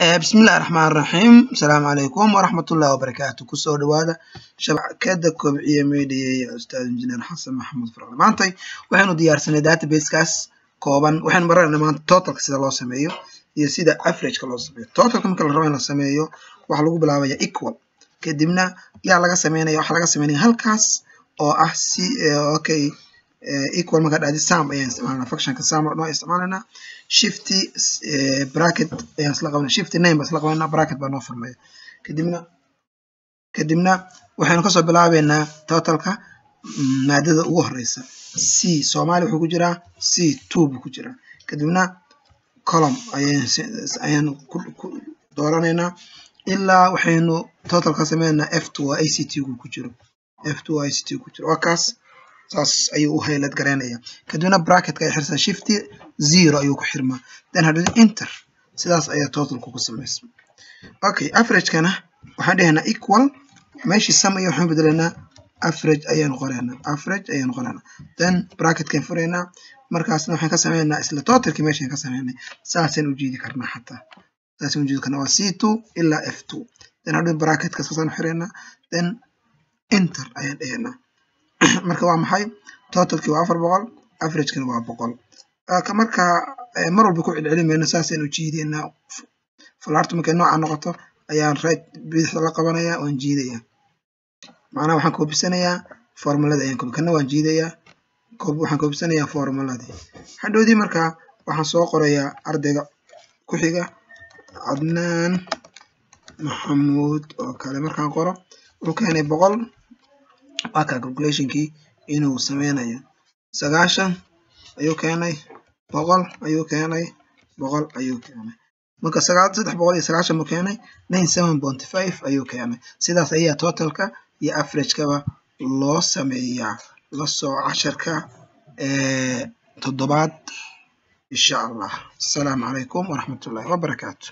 بسم الله الرحمن الرحيم السلام عليكم ورحمة الله وبركاته كسو دوادا شبكة كوبعية ميديا أستاذ إنجنير حسن محمود فرغ maantay waxaanu diyaarsanay database kaas kooban waxaan baranay maanta totalka sida loo sameeyo iyo sida average ka loo sameeyo totalka marka la rabo in la sameeyo waxa lagu bilaabayaa equal kadibna yaa laga sameeynaya waxa laga sameeynaya halkaas oo ah si okay equal marka dhacdo sum ayaan isticmaalnaa functionka sum oo isticmaalnaa shift bracket ayaan isla qabanaa shift name bas la qabanaa bracket baa noo furmaya kadibna waxaanu ka soo bilaabeynaa totalka maadada ugu horeysa c Soomaali wuxuu ku jiraa c2 buu ku jiraa kadibna column ayaan ku dooraneynaa ilaa waxaynu totalka sameeynaa f2 oo ICT ku jiro f2 oo ICT ku jiro waa kaas saas ayuu u highlight gareynaya kadibna bracket ka xirsan shift 0 ayuu ku xirmaa then hadii enter sidaas ayaa totalku ku sameysmaa okay average kana waxaan dhahnaa equal meeshii sum iyo waxaan bedelanaa average ayaan qoranaa then bracket kan fureenaa markaasna waxaan ka sameeynaa isla totalki meeshaan ka sameeynay saasaan u jeedi karnaa xataa saasaan u jeedi karnaa waa c2 ilaa f2 then hadii bracket ka saasaan xireenaa then enter ayaan dhahnaa marka waa maxay totalki waa 400 average kana waa 100 marka mar walba ku celcelinayna saasaan u jeedinaa falaartu markay nooca noqoto ayaan right bidixda la qabanaya oo jeedaya macnaha waxaan koobisanayaa formulada ayaan kana waan jeedaya waxaan koobisanayaa formuladii hadhoodii marka waxaan soo qorayaa ardayga ku xiga Adnaan Maxamuud oo kale markaan qoro wuxuu keenay 100 waa calculationkii inuu sameynayo 90 ayuu keenay 100 ayuu keenay 100 ayuu keenay marka 390 mu keenay 97.5 ayuu keenay sidaas ayaa totalka iyo average kaba loo sameeyaa la soo casharka 7 insha Allah. Assalamu alaykum wa rahmatullahi wa barakatuh.